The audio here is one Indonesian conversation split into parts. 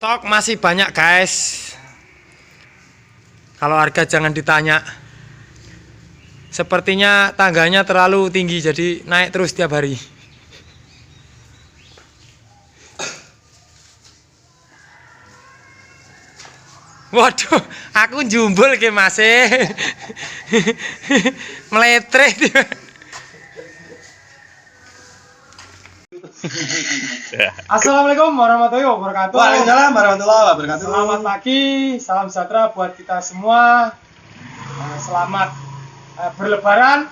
Stok masih banyak guys. Kalau harga jangan ditanya. Sepertinya tangganya terlalu tinggi jadi naik terus tiap hari. Waduh, aku jumbul ke Mas. Meletre. Assalamualaikum warahmatullahi wabarakatuh. Waalaikumsalam warahmatullahi wabarakatuh. Selamat pagi, salam sejahtera buat kita semua. Selamat berlebaran.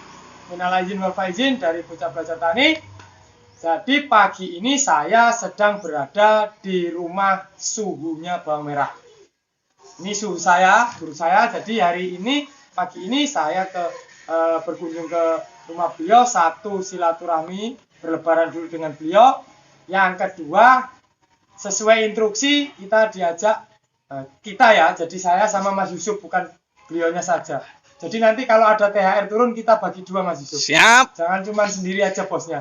Minal aidin wal faizin dari Bocah Belajar Tani. Jadi pagi ini saya sedang berada di rumah suhunya bawang merah. Ini suhu saya, guru saya. Jadi hari ini, pagi ini saya berkunjung ke rumah beliau. Satu, silaturahmi, berlebaran dulu dengan beliau. Yang kedua, sesuai instruksi kita diajak, jadi saya sama Mas Yusuf, bukan beliaunya saja. Jadi nanti kalau ada THR turun kita bagi dua Mas Yusuf. Siap. Jangan cuma sendiri aja bosnya.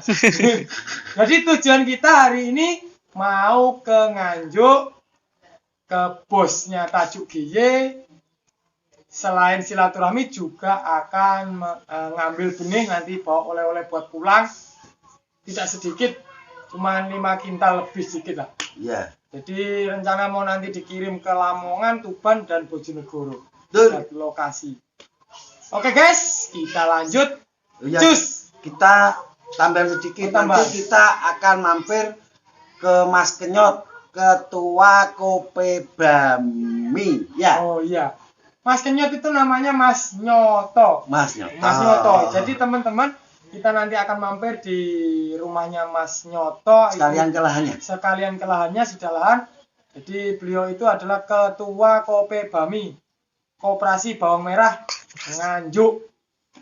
Jadi tujuan kita hari ini mau ke Nganjuk, ke bosnya Tajuk GY. Selain silaturahmi juga akan ngambil benih, nanti bawa oleh-oleh buat pulang. Tidak sedikit, cuma 5 kintal lebih sedikit lah. Iya. Jadi rencana mau nanti dikirim ke Lamongan, Tuban, dan Bojonegoro. Betul. Lokasi. Oke guys, kita lanjut. Ya, Cus. kita tambahan sedikit. Tambah. Nanti kita akan mampir ke Mas Kenyot, Ketua Kopebami. Ya. Oh iya. Mas Kenyot itu namanya Mas Nyoto. Mas Nyoto. Mas Nyoto. Jadi teman-teman, kita nanti akan mampir di rumahnya Mas Nyoto. Sekalian ke lahannya. Sekalian ke lahannya, sudah lahan. Jadi beliau itu adalah Ketua Kopebami, Koperasi Bawang Merah Nganjuk.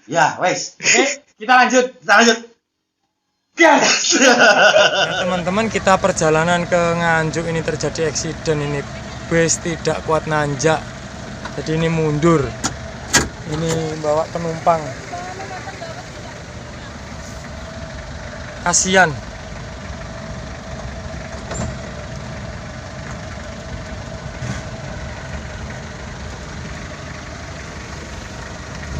Ya, wes. Oke, kita lanjut. Gas. Teman-teman, kita perjalanan ke Nganjuk ini terjadi eksiden ini. Bus tidak kuat nanjak. Jadi ini mundur. Ini bawa penumpang. Kasihan.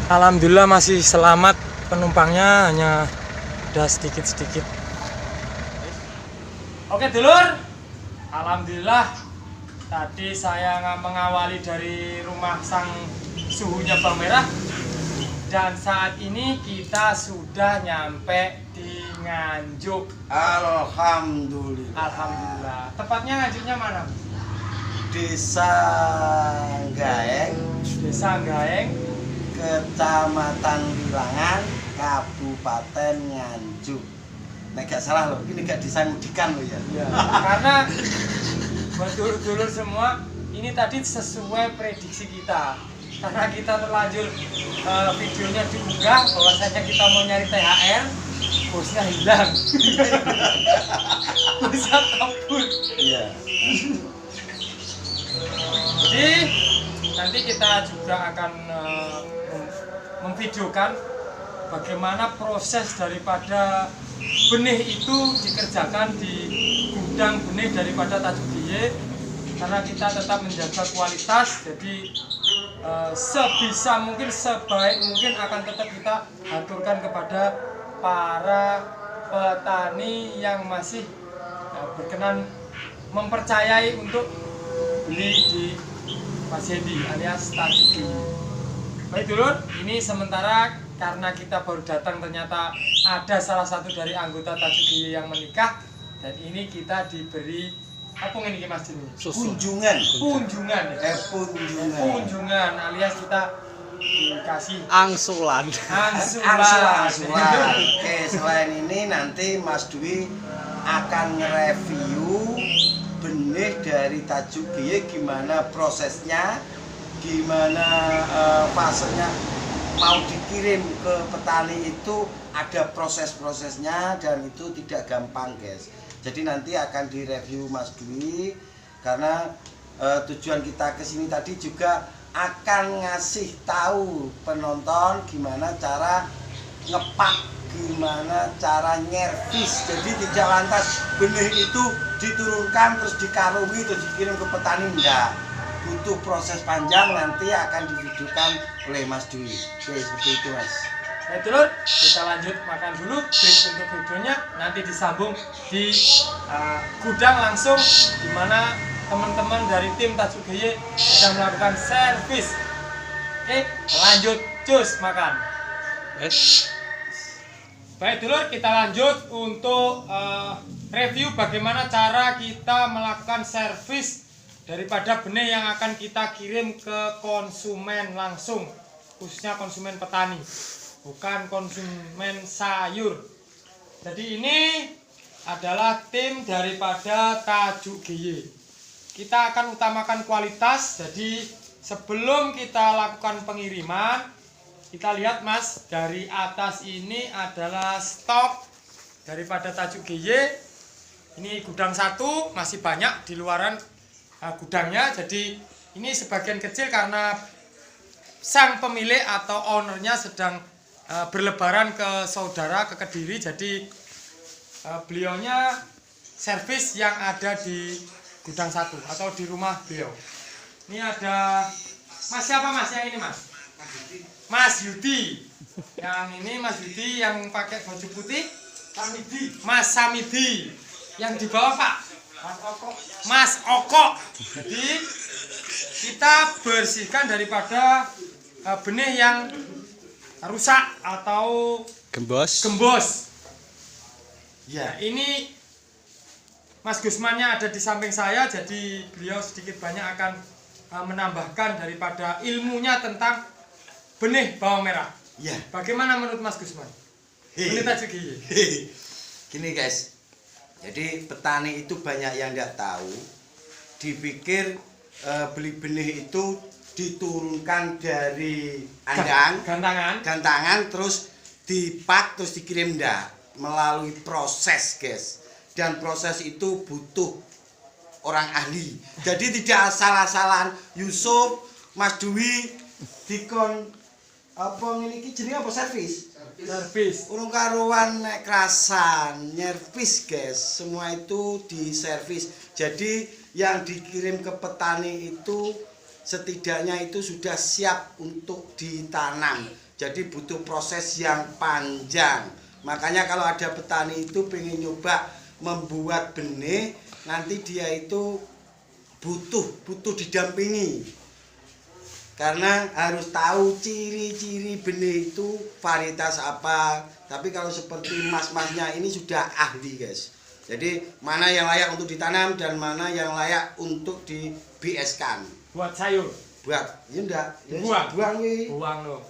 Alhamdulillah masih selamat, penumpangnya hanya ada sedikit-sedikit. Oke dulur, alhamdulillah tadi saya mengawali dari rumah sang suhunya bawang merah. Dan saat ini kita sudah nyampe di Nganjuk. Alhamdulillah. Alhamdulillah. Tepatnya Nganjuknya mana? Desa Gaeng, Desa Gaeng, Kecamatan Wilangan, Kabupaten Nganjuk. Nek gak salah loh, ini gak disangudikan loh ya. Ya, karena buat dulur-dulur semua, ini tadi sesuai prediksi kita. Karena kita terlanjur videonya diunggah bahwasanya kita mau nyari THR, bosnya hilang. Bosnya kabur. Iya. Jadi nanti kita juga akan memvideokan bagaimana proses daripada benih itu dikerjakan di gudang benih daripada Tajuk GY, karena kita tetap menjaga kualitas. Jadi sebisa mungkin, sebaik mungkin akan tetap kita aturkan kepada para petani yang masih berkenan mempercayai untuk beli di Mas Hendi alias Tajuk GY. Baik dulur, ini sementara karena kita baru datang ternyata ada salah satu dari anggota Tajuk GY yang menikah, dan ini kita diberi apa ini Mas Jin? Kunjungan. Kunjungan. Kunjungan. Kunjungan alias kita dikasih angsulan. Angsulan. Oke, selain ini nanti Mas Dwi akan nge-review benih dari Tajuk GY, gimana prosesnya, gimana fasenya mau dikirim ke petani itu ada proses-prosesnya, dan itu tidak gampang guys. Jadi nanti akan direview Mas Dwi, karena tujuan kita kesini tadi juga akan ngasih tahu penonton gimana cara ngepak, gimana cara nyervis. Jadi tidak lantas benih itu diturunkan terus dikarungi terus dikirim ke petani enggak. Butuh proses panjang, nanti akan divideokan oleh Mas Dwi. Oke, seperti itu Mas. Baik dulur, kita lanjut makan dulu. Break untuk videonya nanti disambung di gudang langsung, di mana teman-teman dari tim Tajuk GY sedang melakukan servis. Oke, lanjut cus makan. Baik dulur, kita lanjut untuk review bagaimana cara kita melakukan servis daripada benih yang akan kita kirim ke konsumen langsung, khususnya konsumen petani, bukan konsumen sayur. Jadi ini adalah tim daripada Tajuk GY. Kita akan utamakan kualitas. Jadi sebelum kita lakukan pengiriman, kita lihat Mas, dari atas ini adalah stok daripada Tajuk GY. Ini gudang 1, masih banyak di luaran gudangnya. Jadi ini sebagian kecil karena sang pemilik atau ownernya sedang berlebaran ke saudara, ke Kediri. Jadi beliaunya servis yang ada di gudang 1 atau di rumah beliau. Ini ada Mas siapa Mas yang ini Mas? Mas Yudi. Yang ini Mas Yudi yang pakai baju putih. Mas Samidi. Yang di bawah Pak Mas Oko. Jadi kita bersihkan daripada benih yang rusak atau gembos. Ya, ini Mas Gusmannya ada di samping saya, jadi beliau sedikit banyak akan menambahkan daripada ilmunya tentang benih bawang merah. Ya. Bagaimana menurut Mas Gusman? Benih Tajuk GY. Gini guys, jadi petani itu banyak yang nggak tahu, dipikir beli benih itu diturunkan dari gantangan terus dipak terus dikirim, enggak, melalui proses guys, dan proses itu butuh orang ahli. Jadi tidak asal-asalan Yusuf, Mas Dwi dikon apa ngene iki jenenge apa servis? Urung karuan nek kerasan, nyervis guys. Semua itu diservis. Jadi yang dikirim ke petani itu setidaknya itu sudah siap untuk ditanam. Jadi butuh proses yang panjang. Makanya kalau ada petani itu pengen nyoba membuat benih, nanti dia itu butuh didampingi. Karena harus tahu ciri-ciri benih itu varietas apa. Tapi kalau seperti mas-masnya ini sudah ahli guys. Jadi mana yang layak untuk ditanam dan mana yang layak untuk di BS-kan. Buat sayur. Buat, ya enggak. Buang loh.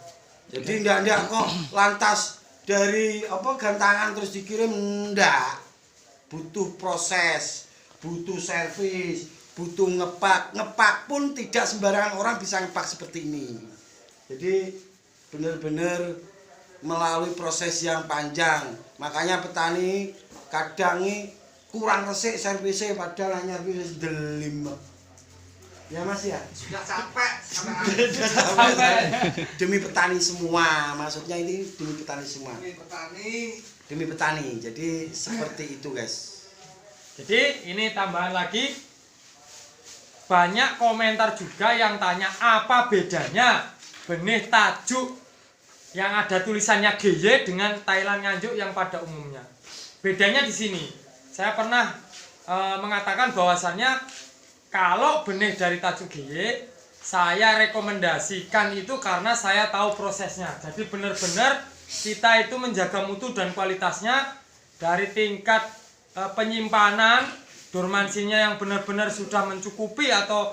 Jadi enggak kok lantas dari apa gantangan terus dikirim, enggak. Butuh proses, butuh servis, butuh ngepak pun tidak sembarangan orang bisa ngepak seperti ini. Jadi benar-benar melalui proses yang panjang. Makanya petani kadang kurang resik servisnya padahal hanya servis delim. Ya Mas ya? Sudah capek. Demi petani semua, maksudnya ini demi petani semua. Demi petani. Jadi seperti itu guys. Jadi ini tambahan lagi, banyak komentar juga yang tanya apa bedanya benih Tajuk yang ada tulisannya GY dengan Thailand Nganjuk yang pada umumnya. Bedanya di sini. Saya pernah mengatakan bahwasannya kalau benih dari Tajuk GY saya rekomendasikan itu karena saya tahu prosesnya. Jadi benar-benar kita itu menjaga mutu dan kualitasnya dari tingkat penyimpanan, dormansinya yang benar-benar sudah mencukupi atau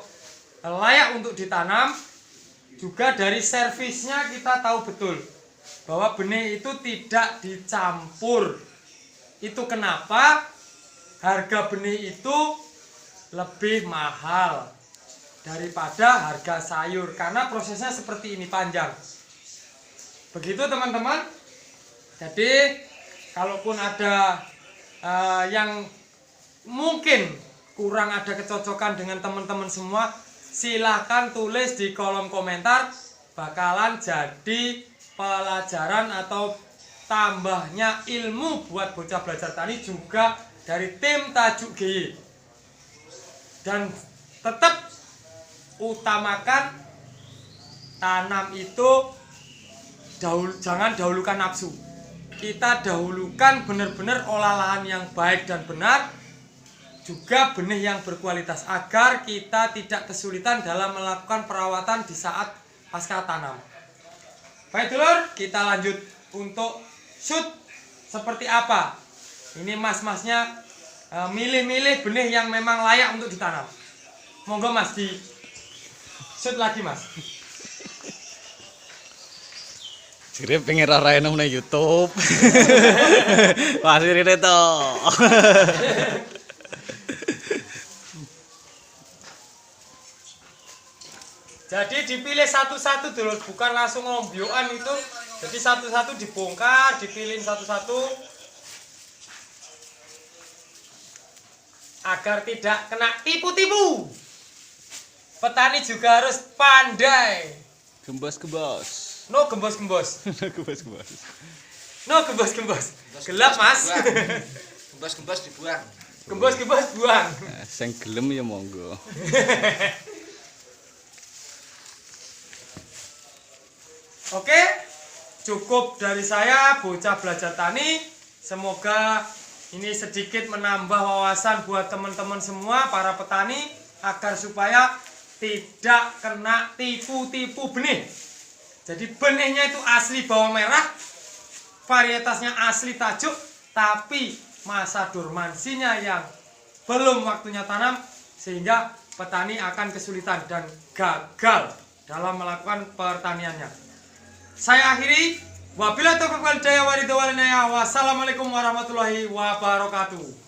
layak untuk ditanam. Juga dari servisnya kita tahu betul bahwa benih itu tidak dicampur. Itu kenapa harga benih itu lebih mahal daripada harga sayur, karena prosesnya seperti ini, panjang. Begitu teman-teman. Jadi kalaupun ada yang mungkin kurang ada kecocokan dengan teman-teman semua, silahkan tulis di kolom komentar, bakalan jadi pelajaran atau tambahnya ilmu buat bocah belajar tani juga dari tim Tajuk GY. Dan tetap utamakan tanam itu jangan dahulukan nafsu. Kita dahulukan benar-benar olah lahan yang baik dan benar, juga benih yang berkualitas, agar kita tidak kesulitan dalam melakukan perawatan di saat pasca tanam. Baik dulur, kita lanjut untuk shoot seperti apa. Ini mas-masnya milih-milih benih yang memang layak untuk ditanam. Monggo mas, di shoot lagi mas. Jadi pengen rarain nang YouTube. Masih ini toh. Jadi dipilih satu-satu dulu, bukan langsung ngombyoan itu. Jadi satu-satu dibongkar, dipilih satu-satu agar tidak kena tipu-tipu. Petani juga harus pandai. Gembos. No gembos-gembos. Gembos. No gembos-gembos. Gelap mas. Gembos-gembos dibuang. Gembos-gembos buang. Sing gelem ya monggo. Oke, cukup dari saya, Bocah Belajar Tani. Semoga ini sedikit menambah wawasan buat teman-teman semua para petani, agar supaya tidak kena tipu-tipu benih. Jadi benihnya itu asli bawang merah, varietasnya asli tajuk, tapi masa dormansinya yang belum waktunya tanam, sehingga petani akan kesulitan dan gagal dalam melakukan pertaniannya. Saya akhiri, wabillahi taufiq wal hidayah, wassalamualaikum warahmatullahi wabarakatuh.